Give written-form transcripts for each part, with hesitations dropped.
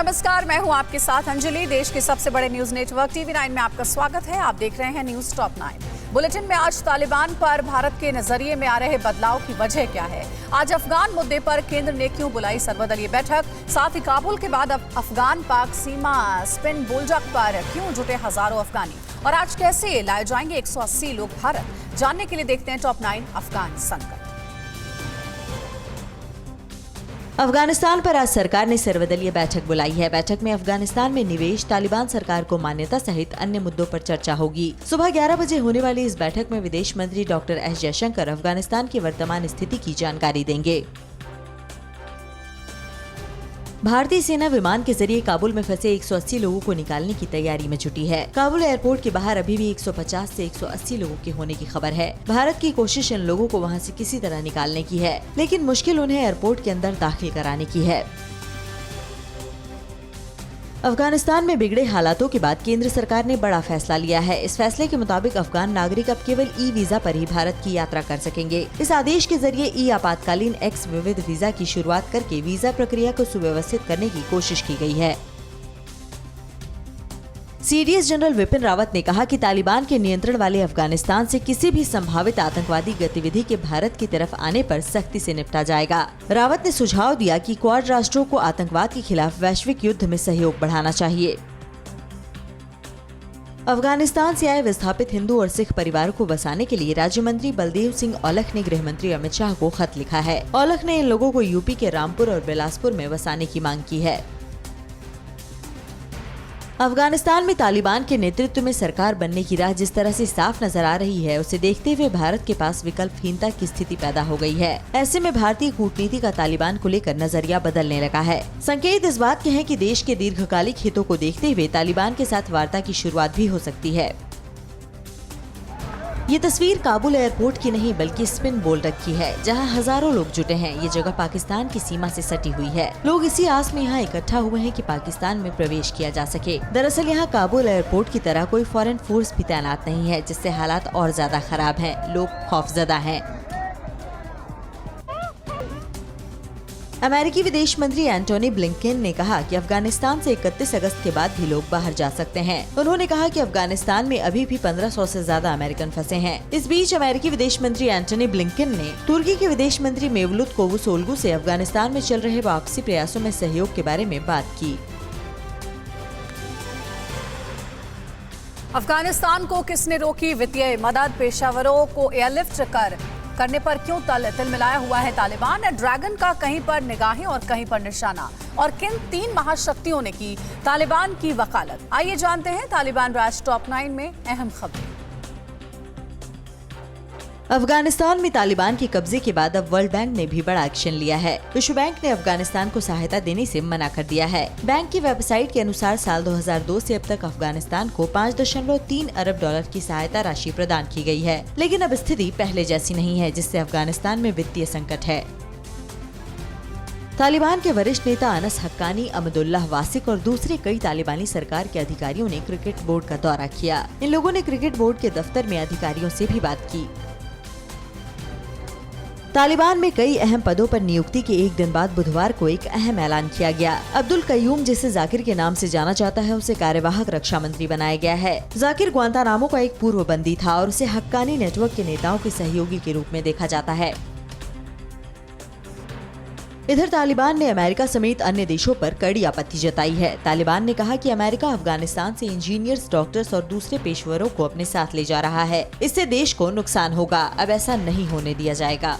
नमस्कार, मैं हूं आपके साथ अंजलि। देश के सबसे बड़े न्यूज नेटवर्क TV9 में आपका स्वागत है। आप देख रहे हैं न्यूज टॉप 9। बुलेटिन में आज तालिबान पर भारत के नजरिए में आ रहे बदलाव की वजह क्या है। आज अफगान मुद्दे पर केंद्र ने क्यों बुलाई सर्वदलीय बैठक। साथ ही काबुल के बाद अब अफगान पाक सीमा स्पिन बोलजक पर क्यों जुटे हजारों अफगानी, और आज कैसे लाए जाएंगे 180 लोग भारत। जानने के लिए देखते हैं टॉप 9 अफगान संकट। अफगानिस्तान पर आज सरकार ने सर्वदलीय बैठक बुलाई है। बैठक में अफगानिस्तान में निवेश, तालिबान सरकार को मान्यता सहित अन्य मुद्दों पर चर्चा होगी। सुबह 11 बजे होने वाली इस बैठक में विदेश मंत्री डॉक्टर एस जयशंकर अफगानिस्तान की वर्तमान स्थिति की जानकारी देंगे। भारतीय सेना विमान के जरिए काबुल में फंसे 180 लोगों को निकालने की तैयारी में जुटी है। काबुल एयरपोर्ट के बाहर अभी भी 150 से 180 लोगों के होने की खबर है। भारत की कोशिश इन लोगों को वहां से किसी तरह निकालने की है, लेकिन मुश्किल उन्हें एयरपोर्ट के अंदर दाखिल कराने की है। अफगानिस्तान में बिगड़े हालातों के बाद केंद्र सरकार ने बड़ा फैसला लिया है। इस फैसले के मुताबिक अफगान नागरिक अब केवल ई वीजा पर ही भारत की यात्रा कर सकेंगे। इस आदेश के जरिए ई आपातकालीन एक्स विविध वीजा की शुरुआत करके वीजा प्रक्रिया को सुव्यवस्थित करने की कोशिश की गई है। सीडीएस जनरल विपिन रावत ने कहा कि तालिबान के नियंत्रण वाले अफगानिस्तान से किसी भी संभावित आतंकवादी गतिविधि के भारत की तरफ आने पर सख्ती से निपटा जाएगा। रावत ने सुझाव दिया कि क्वाड राष्ट्रों को आतंकवाद के खिलाफ वैश्विक युद्ध में सहयोग बढ़ाना चाहिए। अफगानिस्तान से आए विस्थापित हिंदू और सिख परिवारों को बसाने के लिए राज्य मंत्री बलदेव सिंह औलख ने गृह मंत्री अमित शाह को खत लिखा है। औलख ने इन लोगों को यूपी के रामपुर और बिलासपुर में बसाने की मांग की है। अफगानिस्तान में तालिबान के नेतृत्व में सरकार बनने की राह जिस तरह से साफ नजर आ रही है, उसे देखते हुए भारत के पास विकल्पहीनता की स्थिति पैदा हो गई है। ऐसे में भारतीय कूटनीति का तालिबान को लेकर नजरिया बदलने लगा है। संकेत इस बात के हैं कि देश के दीर्घकालिक हितों को देखते हुए तालिबान के साथ वार्ता की शुरुआत भी हो सकती है। ये तस्वीर काबुल एयरपोर्ट की नहीं बल्कि स्पिन बोलजक की है, जहां हजारों लोग जुटे हैं। ये जगह पाकिस्तान की सीमा से सटी हुई है। लोग इसी आस में यहाँ इकट्ठा हुए हैं कि पाकिस्तान में प्रवेश किया जा सके। दरअसल यहाँ काबुल एयरपोर्ट की तरह कोई फॉरेन फोर्स भी तैनात नहीं है, जिससे हालात और ज्यादा खराब हैं। लोग खौफजदा हैं। अमेरिकी विदेश मंत्री एंटोनी ब्लिंकन ने कहा कि अफगानिस्तान से 31 अगस्त के बाद भी लोग बाहर जा सकते हैं। उन्होंने कहा कि अफगानिस्तान में अभी भी 1500 से ज्यादा अमेरिकन फंसे हैं। इस बीच अमेरिकी विदेश मंत्री एंटोनी ब्लिंकन ने तुर्की के विदेश मंत्री मेवलुत कोवुसोग्लू से अफगानिस्तान में चल रहे वापसी प्रयासों में सहयोग के बारे में बात की। अफगानिस्तान को किसने रोकी वित्तीय मदद, पेशावरों को एयरलिफ्ट करने पर क्यों तिल मिलाया हुआ है तालिबान। ड्रैगन का कहीं पर निगाहें और कहीं पर निशाना, और किन 3 महाशक्तियों ने की तालिबान की वकालत। आइए जानते हैं तालिबान राज टॉप 9 में अहम खबरें। अफगानिस्तान में तालिबान के कब्जे के बाद अब वर्ल्ड बैंक ने भी बड़ा एक्शन लिया है। विश्व बैंक ने अफगानिस्तान को सहायता देने से मना कर दिया है। बैंक की वेबसाइट के अनुसार साल 2002 से अब तक अफगानिस्तान को 5.3 अरब डॉलर की सहायता राशि प्रदान की गई है, लेकिन अब स्थिति पहले जैसी नहीं है, जिससे अफगानिस्तान में वित्तीय संकट है। तालिबान के वरिष्ठ नेता अनस हक्कानी, अहमदुल्लाह वासिक और दूसरे कई तालिबानी सरकार के अधिकारियों ने क्रिकेट बोर्ड का दौरा किया। इन लोगों ने क्रिकेट बोर्ड के दफ्तर में अधिकारियों से भी बात की। तालिबान में कई अहम पदों पर नियुक्ति के एक दिन बाद बुधवार को एक अहम ऐलान किया गया। अब्दुल कयूम, जिसे जाकिर के नाम से जाना जाता है, उसे कार्यवाहक रक्षा मंत्री बनाया गया है। जाकिर ग्वांतानामो का एक पूर्व बंदी था और उसे हक्कानी नेटवर्क के नेताओं के सहयोगी के रूप में देखा जाता है। इधर तालिबान ने अमेरिका समेत अन्य देशों पर कड़ी आपत्ति जताई है। तालिबान ने कहा कि अमेरिका अफगानिस्तान से इंजीनियर्स, डॉक्टर्स और दूसरे पेशेवरों को अपने साथ ले जा रहा है। इससे देश को नुकसान होगा। अब ऐसा नहीं होने दिया जाएगा।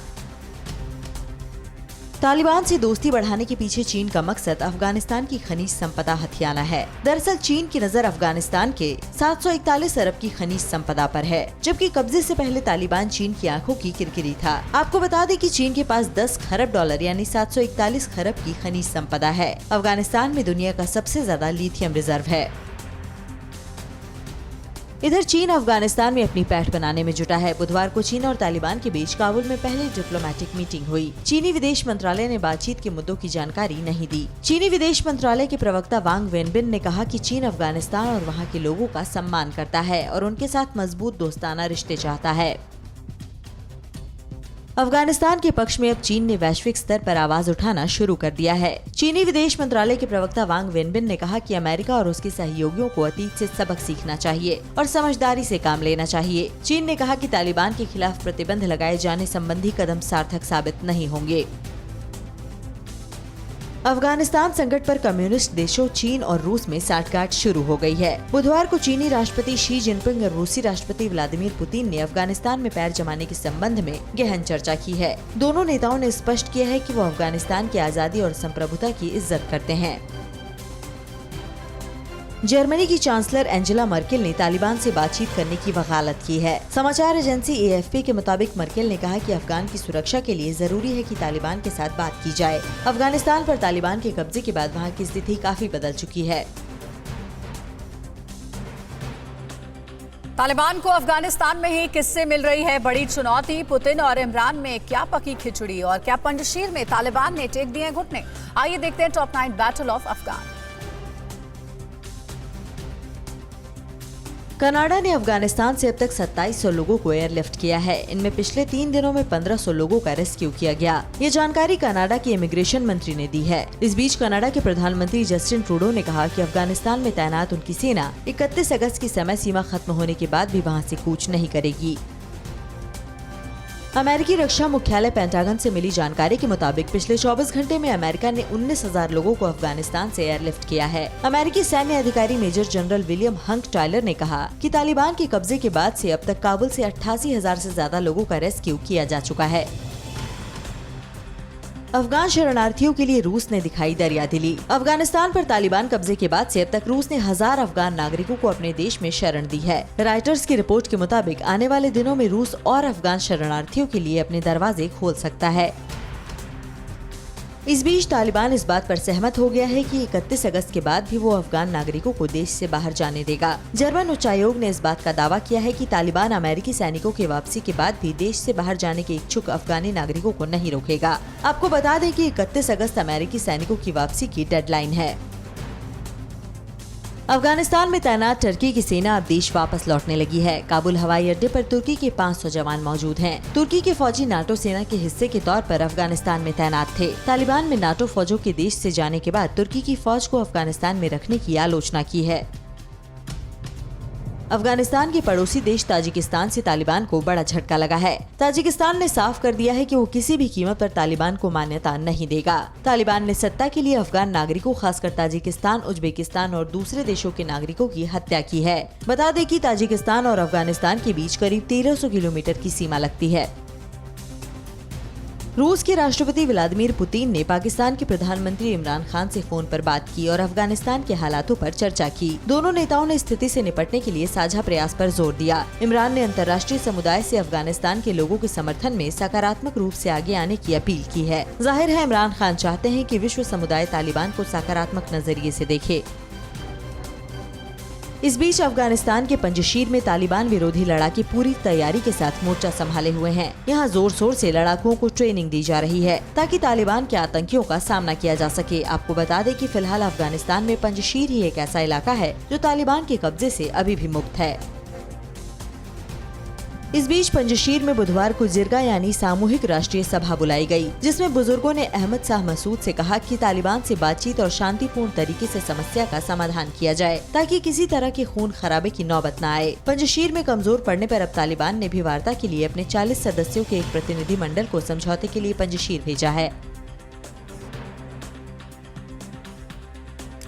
तालिबान से दोस्ती बढ़ाने के पीछे चीन का मकसद अफगानिस्तान की खनिज संपदा हथियाना है। दरअसल चीन की नजर अफगानिस्तान के 741 अरब की खनिज संपदा पर है, जबकि कब्जे से पहले तालिबान चीन की आंखों की किरकिरी था। आपको बता दें कि चीन के पास 10 खरब डॉलर यानी 741 खरब की खनिज संपदा है। अफगानिस्तान में दुनिया का सबसे ज्यादा लिथियम रिजर्व है। इधर चीन अफगानिस्तान में अपनी पैठ बनाने में जुटा है। बुधवार को चीन और तालिबान के बीच काबुल में पहली डिप्लोमेटिक मीटिंग हुई। चीनी विदेश मंत्रालय ने बातचीत के मुद्दों की जानकारी नहीं दी। चीनी विदेश मंत्रालय के प्रवक्ता वांग वेनबिन ने कहा कि चीन अफगानिस्तान और वहां के लोगों का सम्मान करता है और उनके साथ मजबूत दोस्ताना रिश्ते चाहता है। अफगानिस्तान के पक्ष में अब चीन ने वैश्विक स्तर पर आवाज उठाना शुरू कर दिया है। चीनी विदेश मंत्रालय के प्रवक्ता वांग वेनबिन ने कहा कि अमेरिका और उसके सहयोगियों को अतीत से सबक सीखना चाहिए और समझदारी से काम लेना चाहिए। चीन ने कहा कि तालिबान के खिलाफ प्रतिबंध लगाए जाने संबंधी कदम सार्थक साबित नहीं होंगे। अफगानिस्तान संकट पर कम्युनिस्ट देशों चीन और रूस में साठगांठ शुरू हो गई है। बुधवार को चीनी राष्ट्रपति शी जिनपिंग और रूसी राष्ट्रपति व्लादिमीर पुतिन ने अफगानिस्तान में पैर जमाने के संबंध में गहन चर्चा की है। दोनों नेताओं ने स्पष्ट किया है कि वो अफगानिस्तान की आजादी और संप्रभुता की इज्जत करते हैं। जर्मनी की चांसलर एंजेला मर्केल ने तालिबान से बातचीत करने की वकालत की है। समाचार एजेंसी AFP के मुताबिक मर्केल ने कहा कि अफगान की सुरक्षा के लिए जरूरी है कि तालिबान के साथ बात की जाए। अफगानिस्तान पर तालिबान के कब्जे के बाद वहां की स्थिति काफी बदल चुकी है। तालिबान को अफगानिस्तान में ही किससे मिल रही है बड़ी चुनौती? पुतिन और इमरान में क्या पकी खिचड़ी और क्या पंजशीर में तालिबान ने टेक दिए घुटने? आइए देखते हैं top 9 battle of Afghan. Canada ने अफगानिस्तान से अब तक 2700 लोगों को एयरलिफ्ट किया है। इनमें पिछले 3 दिनों में 1500 लोगों का रेस्क्यू किया गया। ये जानकारी कनाडा के इमिग्रेशन मंत्री ने दी है। इस बीच कनाडा के प्रधानमंत्री जस्टिन ट्रूडो ने कहा कि अफगानिस्तान में तैनात उनकी सेना 31 अगस्त की समय सीमा खत्म होने के बाद भी वहां से कूच नहीं करेगी। अमेरिकी रक्षा मुख्यालय पेंटागन से मिली जानकारी के मुताबिक पिछले 24 घंटे में अमेरिका ने 19,000 लोगों को अफगानिस्तान से एयरलिफ्ट किया है। अमेरिकी सैन्य अधिकारी major general William Hank Tyler ने कहा कि तालिबान के कब्जे के बाद से अब तक काबुल से 88,000 से ज्यादा लोगों का रेस्क्यू किया जा चुका है। अफगान शरणार्थियों के लिए रूस ने दिखाई दरियादिली। अफगानिस्तान पर तालिबान कब्जे के बाद से अब तक रूस ने 1000 अफगान नागरिकों को अपने देश में शरण दी है। रॉयटर्स की रिपोर्ट के मुताबिक आने वाले दिनों में रूस और अफगान शरणार्थियों के लिए अपने दरवाजे खोल सकता है। इस बीच तालिबान इस बात पर सहमत हो गया है कि 31 अगस्त के बाद भी वो अफगान नागरिकों को देश से बाहर जाने देगा। जर्मन उच्चायोग ने इस बात का दावा किया है कि तालिबान अमेरिकी सैनिकों के वापसी के बाद भी देश से बाहर जाने के इच्छुक अफगानी नागरिकों को नहीं रोकेगा। आपको बता दें कि 31 अगस्त अमेरिकी सैनिकों की वापसी की डेडलाइन है। अफगानिस्तान में तैनात टर्की की सेना अब देश वापस लौटने लगी है। काबुल हवाई अड्डे पर तुर्की के 500 जवान मौजूद हैं। तुर्की के फौजी नाटो सेना के हिस्से के तौर पर अफगानिस्तान में तैनात थे। तालिबान में नाटो फौजों के देश से जाने के बाद तुर्की की फौज को अफगानिस्तान में रखने की आलोचना की है। अफगानिस्तान के पड़ोसी देश ताजिकिस्तान से तालिबान को बड़ा झटका लगा है। ताजिकिस्तान ने साफ कर दिया है कि वो किसी भी कीमत पर तालिबान को मान्यता नहीं देगा। तालिबान ने सत्ता के लिए अफगान नागरिकों, खासकर ताजिकिस्तान, उज्बेकिस्तान और दूसरे देशों के नागरिकों की हत्या की है। बता दें कि ताजिकिस्तान और अफगानिस्तान के बीच करीब 1300 किलोमीटर की सीमा लगती है। रूस के राष्ट्रपति व्लादिमीर पुतिन ने पाकिस्तान के प्रधानमंत्री इमरान खान से फोन पर बात की और अफगानिस्तान के हालातों पर चर्चा की। दोनों नेताओं ने स्थिति से निपटने के लिए साझा प्रयास पर जोर दिया। इमरान ने अंतर्राष्ट्रीय समुदाय से अफगानिस्तान के लोगों के समर्थन में सकारात्मक रूप से आगे आने की अपील की है। जाहिर है इमरान खान चाहते हैं कि विश्व समुदाय तालिबान को सकारात्मक नजरिए से देखे। इस बीच अफगानिस्तान के पंजशीर में तालिबान विरोधी लड़ाके पूरी तैयारी के साथ मोर्चा संभाले हुए हैं। यहाँ जोर शोर से लड़ाकुओं को ट्रेनिंग दी जा रही है ताकि तालिबान के आतंकियों का सामना किया जा सके। आपको बता दें कि फिलहाल अफगानिस्तान में पंजशीर ही एक ऐसा इलाका है जो तालिबान के कब्जे से अभी भी मुक्त है। इस बीच पंजशीर में बुधवार को जिरगा यानी सामूहिक राष्ट्रीय सभा बुलाई गई, जिसमें बुजुर्गों ने अहमद शाह मसूद से कहा कि तालिबान से बातचीत और शांतिपूर्ण तरीके से समस्या का समाधान किया जाए ताकि किसी तरह के खून खराबे की नौबत न आए। पंजशीर में कमजोर पड़ने पर अब तालिबान ने भी वार्ता के लिए अपने 40 सदस्यों के एक प्रतिनिधि मंडल को समझौते के लिए पंजशीर भेजा है।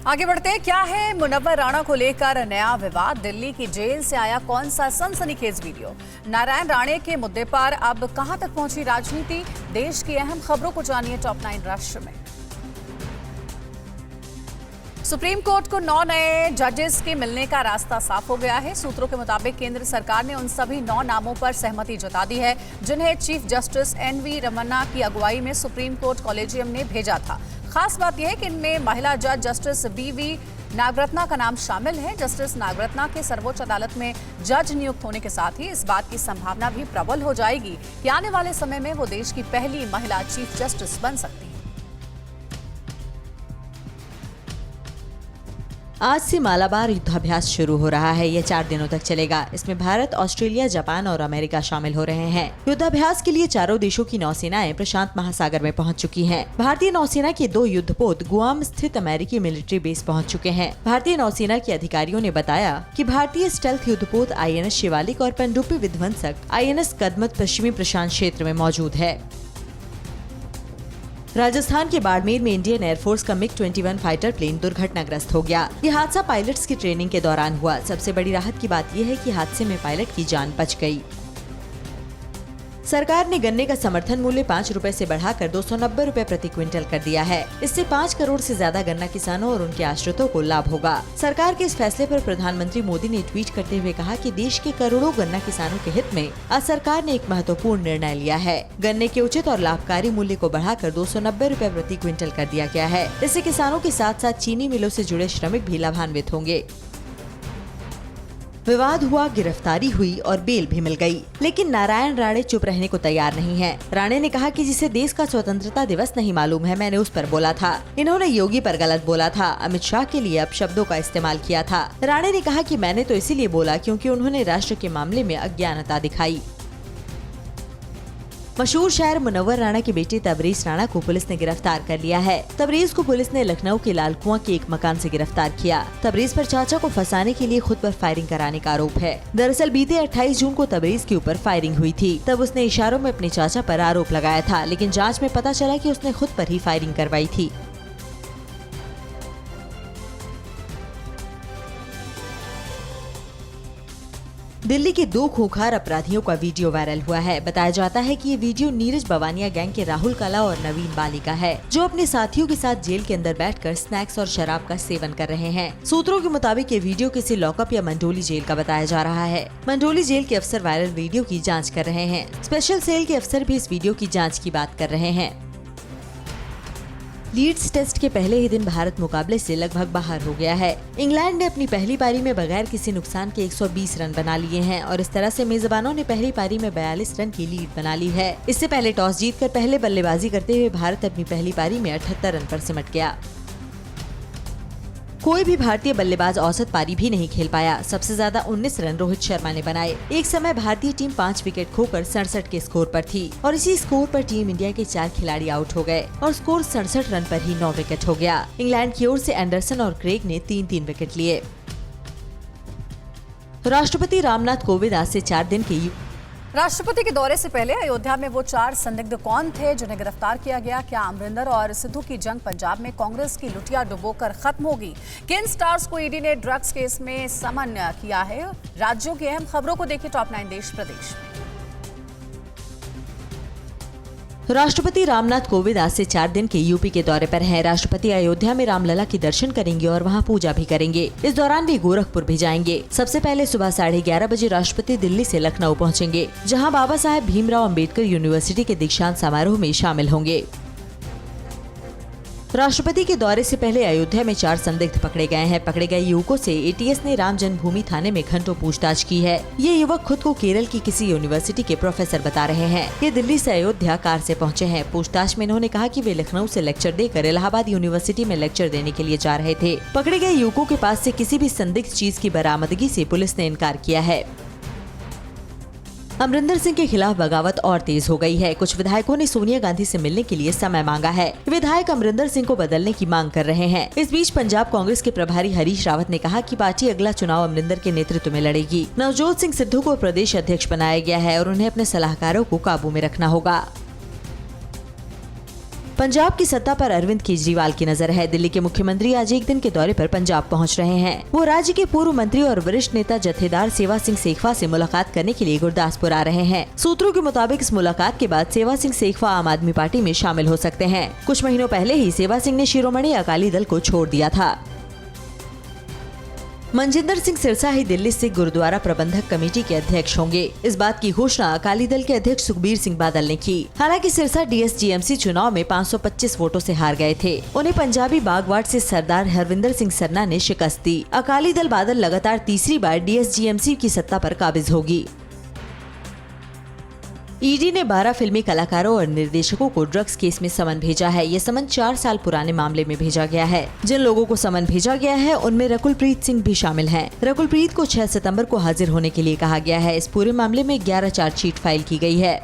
आगे बढ़ते हैं, क्या है मुनव्वर राणा को लेकर नया विवाद? दिल्ली की जेल से आया कौन सा सनसनीखेज वीडियो? नारायण राणे के मुद्दे पर अब कहां तक पहुंची राजनीति? देश की अहम खबरों को जानिए टॉप 9 राष्ट्र में। सुप्रीम कोर्ट को 9 नए जजेस के मिलने का रास्ता साफ हो गया है। सूत्रों के मुताबिक केंद्र सरकार ने उन सभी 9 नामों पर सहमति जता दी है जिन्हें चीफ जस्टिस NV रमन्ना की अगुवाई में सुप्रीम कोर्ट कॉलेजियम ने भेजा था। खास बात यह है कि इनमें महिला जज जस्टिस BV नागरत्ना का नाम शामिल है। जस्टिस नागरत्ना के सर्वोच्च अदालत में जज नियुक्त होने के साथ ही इस बात की संभावना भी प्रबल हो जाएगी कि आने वाले समय में वो देश की पहली महिला चीफ जस्टिस बन सकती है। आज से मालाबार युद्धाभ्यास शुरू हो रहा है। यह 4 दिनों तक चलेगा। इसमें भारत, ऑस्ट्रेलिया, जापान और अमेरिका शामिल हो रहे हैं। युद्धाभ्यास के लिए चारों देशों की नौसेनाएं प्रशांत महासागर में पहुंच चुकी हैं। भारतीय नौसेना के 2 युद्धपोत गुआम स्थित अमेरिकी मिलिट्री बेस पहुंच चुके हैं। भारतीय नौसेना के अधिकारियों ने बताया कि भारतीय स्टेल्थ युद्धपोत INS शिवालिक और पनडुब्बी विध्वंसक INS कदमत पश्चिमी प्रशांत क्षेत्र में मौजूद है। राजस्थान के बाड़मेर में इंडियन एयरफोर्स का MiG-21 फाइटर प्लेन दुर्घटनाग्रस्त हो गया। यह हादसा पायलट्स की ट्रेनिंग के दौरान हुआ। सबसे बड़ी राहत की बात यह है कि हादसे में पायलट की जान बच गई। सरकार ने गन्ने का समर्थन मूल्य 5 रुपए से बढ़ाकर 290 रुपए प्रति क्विंटल कर दिया है। इससे 5 करोड़ से ज्यादा गन्ना किसानों और उनके आश्रितों को लाभ होगा। सरकार के इस फैसले पर प्रधानमंत्री मोदी ने ट्वीट करते हुए कहा कि देश के करोड़ों गन्ना किसानों के हित में आज सरकार ने एक महत्वपूर्ण निर्णय लिया है। गन्ने के उचित और लाभकारी मूल्य को बढ़ाकर 290 रुपए प्रति क्विंटल कर दिया गया है। इससे किसानों के साथ साथ चीनी मिलों से जुड़े श्रमिक भी लाभान्वित होंगे। विवाद हुआ, गिरफ्तारी हुई और बेल भी मिल गई, लेकिन नारायण राणे चुप रहने को तैयार नहीं है। राणे ने कहा कि जिसे देश का स्वतंत्रता दिवस नहीं मालूम है, मैंने उस पर बोला था। इन्होंने योगी पर गलत बोला था, अमित शाह के लिए अपशब्दों का इस्तेमाल किया था। राणे ने कहा कि मैंने तो इसीलिए बोला क्योंकि उन्होंने राष्ट्र के मामले में अज्ञानता दिखाई। मशहूर शायर मुनव्वर राणा के बेटे तबरेज राणा को पुलिस ने गिरफ्तार कर लिया है। तबरेज को पुलिस ने लखनऊ के लाल कुआं के एक मकान से गिरफ्तार किया। तबरेज पर चाचा को फंसाने के लिए खुद पर फायरिंग कराने का आरोप है। दरअसल बीते 28 जून को तबरेज के ऊपर फायरिंग हुई थी। तब उसने इशारों में अपने चाचा पर आरोप लगाया था, लेकिन जाँच में पता चला कि उसने खुद पर ही फायरिंग करवाई थी। दिल्ली के 2 खूंखार अपराधियों का वीडियो वायरल हुआ है। बताया जाता है कि ये वीडियो नीरज बवानिया गैंग के राहुल कला और नवीन बाली का है, जो अपने साथियों के साथ जेल के अंदर बैठकर स्नैक्स और शराब का सेवन कर रहे हैं। सूत्रों के मुताबिक ये वीडियो किसी लॉकअप या मंडोली जेल का बताया जा रहा है। मंडोली जेल के अफसर वायरल वीडियो की जाँच कर रहे हैं। स्पेशल सेल के अफसर भी इस वीडियो की जाँच की बात कर रहे हैं। लीड्स टेस्ट के पहले ही दिन भारत मुकाबले से लगभग बाहर हो गया है। इंग्लैंड ने अपनी पहली पारी में बगैर किसी नुकसान के 120 रन बना लिए हैं और इस तरह से मेजबानों ने पहली पारी में 42 रन की लीड बना ली है। इससे पहले टॉस जीतकर पहले बल्लेबाजी करते हुए भारत अपनी पहली पारी में 78 रन पर सिमट गया। कोई भी भारतीय बल्लेबाज औसत पारी भी नहीं खेल पाया। सबसे ज्यादा 19 रन रोहित शर्मा ने बनाए। एक समय भारतीय टीम 5 विकेट खोकर 67 के स्कोर पर थी और इसी स्कोर पर टीम इंडिया के 4 खिलाड़ी आउट हो गए और स्कोर 67 रन पर ही 9 विकेट हो गया। इंग्लैंड की ओर से एंडरसन और क्रेग ने 3-3 विकेट लिए। राष्ट्रपति रामनाथ कोविंद आज से 4 दिन के राष्ट्रपति के दौरे से पहले अयोध्या में वो 4 संदिग्ध कौन थे जिन्हें गिरफ्तार किया गया? क्या अमरिंदर और सिद्धू की जंग पंजाब में कांग्रेस की लुटिया डुबोकर खत्म होगी? किन स्टार्स को ईडी ने ड्रग्स केस में समन किया है? राज्यों की अहम खबरों को देखिए टॉप 9 देश प्रदेश में। राष्ट्रपति रामनाथ कोविंद आज से 4 दिन के यूपी के दौरे पर हैं। राष्ट्रपति अयोध्या में रामलला की दर्शन करेंगे और वहां पूजा भी करेंगे। इस दौरान वे गोरखपुर भी जाएंगे। सबसे पहले सुबह 11:30 बजे राष्ट्रपति दिल्ली से लखनऊ पहुंचेंगे, जहां बाबा साहेब भीमराव अंबेडकर यूनिवर्सिटी के दीक्षांत समारोह में शामिल होंगे। राष्ट्रपति के दौरे से पहले अयोध्या में 4 संदिग्ध पकड़े गए हैं। पकड़े गए युवकों से ATS ने राम जन्मभूमि थाने में घंटों पूछताछ की है। ये युवक खुद को केरल की किसी यूनिवर्सिटी के प्रोफेसर बता रहे हैं। ये दिल्ली से अयोध्या कार से पहुंचे हैं। पूछताछ में इन्होंने कहा कि वे लखनऊ से लेक्चर देकर इलाहाबाद यूनिवर्सिटी में लेक्चर देने के लिए जा रहे थे। पकड़े गए युवकों के पास से किसी भी संदिग्ध चीज की बरामदगी से पुलिस ने इनकार किया है। अमरिंदर सिंह के खिलाफ बगावत और तेज हो गई है। कुछ विधायकों ने सोनिया गांधी से मिलने के लिए समय मांगा है। विधायक अमरिंदर सिंह को बदलने की मांग कर रहे हैं। इस बीच पंजाब कांग्रेस के प्रभारी हरीश रावत ने कहा कि पार्टी अगला चुनाव अमरिंदर के नेतृत्व में लड़ेगी। नवजोत सिंह सिद्धू को प्रदेश अध्यक्ष बनाया गया है और उन्हें अपने सलाहकारों को काबू में रखना होगा। पंजाब की सत्ता पर अरविंद केजरीवाल की नजर है। दिल्ली के मुख्यमंत्री आज एक दिन के दौरे पर पंजाब पहुंच रहे हैं। वो राज्य के पूर्व मंत्री और वरिष्ठ नेता जत्थेदार सेवा सिंह सेखवा से मुलाकात करने के लिए गुरदासपुर आ रहे हैं। सूत्रों के मुताबिक इस मुलाकात के बाद सेवा सिंह सेखवा आम आदमी पार्टी में शामिल हो सकते हैं। कुछ महीनों पहले ही सेवा सिंह ने शिरोमणि अकाली दल को छोड़ दिया था। मनजिंदर सिंह सिरसा ही दिल्ली सिख गुरुद्वारा प्रबंधक कमेटी के अध्यक्ष होंगे। इस बात की घोषणा अकाली दल के अध्यक्ष सुखबीर सिंह बादल ने की। हालांकि सिरसा DSGMC चुनाव में 525 वोटों से हार गए थे। उन्हें पंजाबी बागवाट से सरदार हरविंदर सिंह सरना ने शिकस्त दी। अकाली दल बादल लगातार तीसरी बार DSGMC की सत्ता पर काबिज होगी। ईडी ने 12 फिल्मी कलाकारों और निर्देशकों को ड्रग्स केस में समन भेजा है। ये समन 4 साल पुराने मामले में भेजा गया है। जिन लोगों को समन भेजा गया है उनमें रकुलप्रीत सिंह भी शामिल हैं। रकुलप्रीत को 6 सितंबर को हाजिर होने के लिए कहा गया है। इस पूरे मामले में 11 चार्जशीट फाइल की गई है।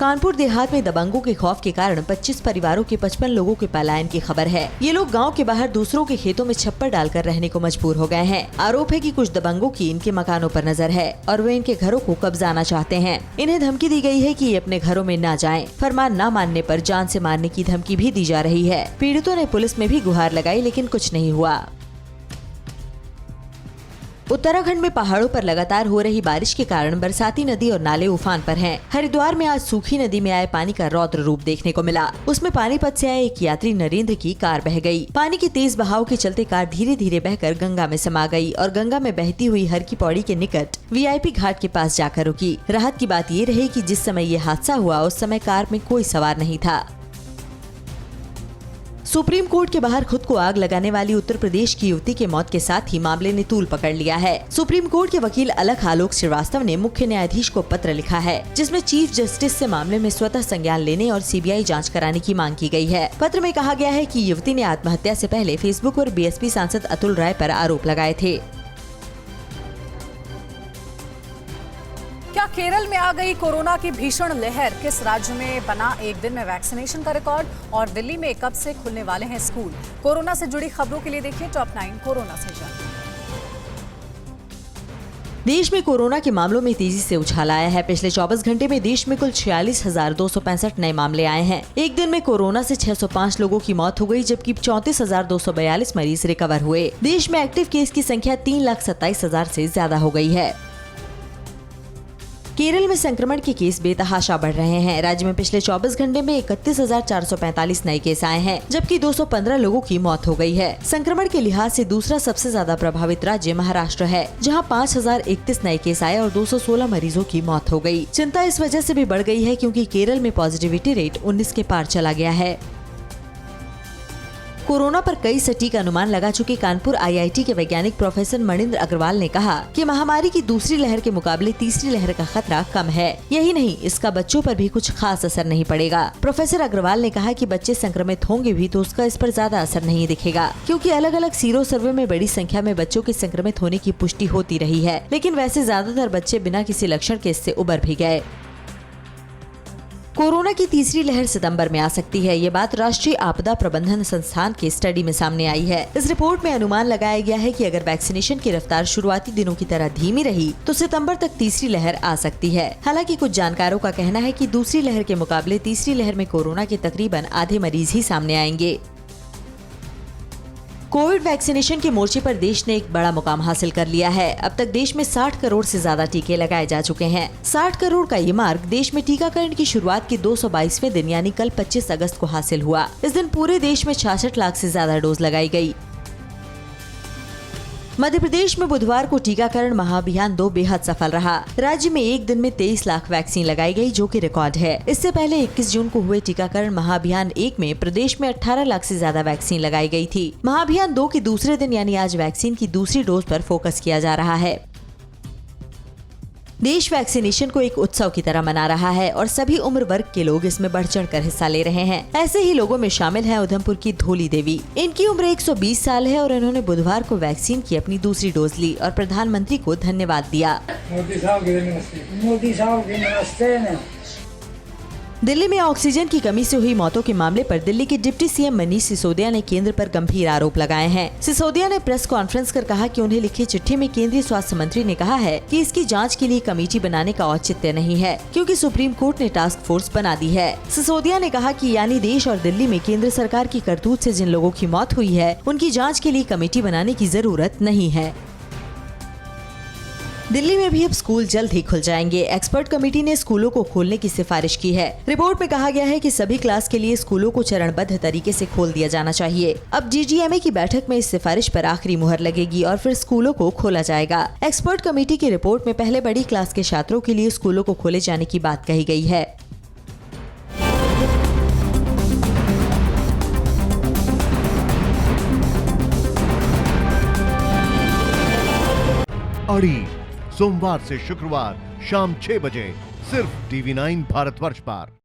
कानपुर देहात में दबंगों के खौफ के कारण 25 परिवारों के 55 लोगों के पलायन की खबर है। ये लोग गांव के बाहर दूसरों के खेतों में छप्पर डालकर रहने को मजबूर हो गए हैं। आरोप है कि कुछ दबंगों की इनके मकानों पर नजर है और वे इनके घरों को कब्जाना चाहते हैं। इन्हें धमकी दी गई है कि ये अपने घरों में न जाएं। फरमान न मानने पर जान से मारने की धमकी भी दी जा रही है। पीड़ितों ने पुलिस में भी गुहार लगाई लेकिन कुछ नहीं हुआ। उत्तराखंड में पहाड़ों पर लगातार हो रही बारिश के कारण बरसाती नदी और नाले उफान पर हैं। हरिद्वार में आज सूखी नदी में आए पानी का रौद्र रूप देखने को मिला। उसमें पानीपत से आए एक यात्री नरेंद्र की कार बह गई। पानी के तेज बहाव के चलते कार धीरे धीरे बहकर गंगा में समा गई और गंगा में बहती हुई हर की पौड़ी के निकट वीआईपी घाट के पास जाकर रुकी। राहत की बात ये रही कि जिस समय ये हादसा हुआ उस समय कार में कोई सवार नहीं था। सुप्रीम कोर्ट के बाहर खुद को आग लगाने वाली उत्तर प्रदेश की युवती के मौत के साथ ही मामले ने तूल पकड़ लिया है। सुप्रीम कोर्ट के वकील अलख आलोक श्रीवास्तव ने मुख्य न्यायाधीश को पत्र लिखा है, जिसमें चीफ जस्टिस से मामले में स्वतः संज्ञान लेने और सीबीआई जांच कराने की मांग की गई है। पत्र में कहा गया है कि युवती ने आत्महत्या से पहले फेसबुक पर बीएसपी सांसद अतुल राय पर आरोप लगाए थे। क्या केरल में आ गई कोरोना की भीषण लहर? किस राज्य में बना एक दिन में वैक्सीनेशन का रिकॉर्ड? और दिल्ली में कब से खुलने वाले हैं स्कूल? कोरोना से जुड़ी खबरों के लिए देखिए टॉप 9 कोरोना से जानिए। देश में कोरोना के मामलों में तेजी से उछाल आया है। पिछले 24 घंटे में देश में कुल 46,265 नए मामले आए हैं। एक दिन में कोरोना से 605 लोगों की मौत हो गई, जबकि 34,242 मरीज रिकवर हुए। देश में एक्टिव केस की संख्या 3,27,000 से ज्यादा हो गई है। केरल में संक्रमण के केस बेतहाशा बढ़ रहे हैं। राज्य में पिछले 24 घंटे में 31,445 नए केस आए हैं, जबकि 215 लोगों की मौत हो गई है। संक्रमण के लिहाज से दूसरा सबसे ज्यादा प्रभावित राज्य महाराष्ट्र है, जहां 5,031 नए केस आए और 216 मरीजों की मौत हो गई। चिंता इस वजह से भी बढ़ गई है क्योंकि केरल में पॉजिटिविटी रेट 19 के पार चला गया है। कोरोना पर कई सटीक अनुमान लगा चुके कानपुर आईआईटी के वैज्ञानिक प्रोफेसर मणिंद्र अग्रवाल ने कहा कि महामारी की दूसरी लहर के मुकाबले तीसरी लहर का खतरा कम है। यही नहीं, इसका बच्चों पर भी कुछ खास असर नहीं पड़ेगा। प्रोफेसर अग्रवाल ने कहा कि बच्चे संक्रमित होंगे भी तो उसका इस पर ज्यादा असर नहीं दिखेगा, क्योंकि अलग अलग सीरो सर्वे में बड़ी संख्या में बच्चों के संक्रमित होने की पुष्टि होती रही है, लेकिन वैसे ज्यादातर बच्चे बिना किसी लक्षण के इससे उबर भी गए। कोरोना की तीसरी लहर सितंबर में आ सकती है। ये बात राष्ट्रीय आपदा प्रबंधन संस्थान के स्टडी में सामने आई है। इस रिपोर्ट में अनुमान लगाया गया है कि अगर वैक्सीनेशन की रफ्तार शुरुआती दिनों की तरह धीमी रही तो सितंबर तक तीसरी लहर आ सकती है। हालांकि कुछ जानकारों का कहना है कि दूसरी लहर के मुकाबले तीसरी लहर में कोरोना के तकरीबन आधे मरीज ही सामने आएंगे। कोविड वैक्सीनेशन के मोर्चे पर देश ने एक बड़ा मुकाम हासिल कर लिया है। अब तक देश में 60 करोड़ से ज्यादा टीके लगाए जा चुके हैं। 60 करोड़ का ये मार्क देश में टीकाकरण की शुरुआत के 222वें दिन यानी कल 25 अगस्त को हासिल हुआ। इस दिन पूरे देश में 66 लाख से ज्यादा डोज लगाई गई। मध्य प्रदेश में बुधवार को टीकाकरण महाअभियान 2 बेहद सफल रहा। राज्य में एक दिन में 23 लाख वैक्सीन लगाई गई, जो कि रिकॉर्ड है। इससे पहले 21 जून को हुए टीकाकरण महाअभियान 1 में प्रदेश में 18 लाख से ज्यादा वैक्सीन लगाई गई थी। महाअभियान 2 के दूसरे दिन यानी आज वैक्सीन की दूसरी डोज पर फोकस किया जा रहा है। देश वैक्सीनेशन को एक उत्सव की तरह मना रहा है और सभी उम्र वर्ग के लोग इसमें बढ़ चढ़ कर हिस्सा ले रहे हैं। ऐसे ही लोगों में शामिल है उधमपुर की धोली देवी। इनकी उम्र 120 साल है और इन्होंने बुधवार को वैक्सीन की अपनी दूसरी डोज ली और प्रधानमंत्री को धन्यवाद दिया। मोदी साहब के नमस्ते। दिल्ली में ऑक्सीजन की कमी से हुई मौतों के मामले पर दिल्ली के डिप्टी सीएम मनीष सिसोदिया ने केंद्र पर गंभीर आरोप लगाए हैं। सिसोदिया ने प्रेस कॉन्फ्रेंस कर कहा कि उन्हें लिखी चिट्ठी में केंद्रीय स्वास्थ्य मंत्री ने कहा है कि इसकी जांच के लिए कमेटी बनाने का औचित्य नहीं है, क्योंकि सुप्रीम कोर्ट ने टास्क फोर्स बना दी है। सिसोदिया ने कहा कि यानी देश और दिल्ली में केंद्र सरकार की करतूत से जिन लोगों की मौत हुई है उनकी जाँच के लिए कमेटी बनाने की जरूरत नहीं है। दिल्ली में भी अब स्कूल जल्द ही खुल जाएंगे। एक्सपर्ट कमेटी ने स्कूलों को खोलने की सिफारिश की है। रिपोर्ट में कहा गया है कि सभी क्लास के लिए स्कूलों को चरणबद्ध तरीके से खोल दिया जाना चाहिए। अब जीजीएमए की बैठक में इस सिफारिश पर आखिरी मुहर लगेगी और फिर स्कूलों को खोला जाएगा। एक्सपर्ट कमेटी की रिपोर्ट में पहले बड़ी क्लास के छात्रों के लिए स्कूलों को खोले जाने की बात कही गई है। अड़ी सोमवार से शुक्रवार शाम 6 बजे सिर्फ TV9 भारतवर्ष पर।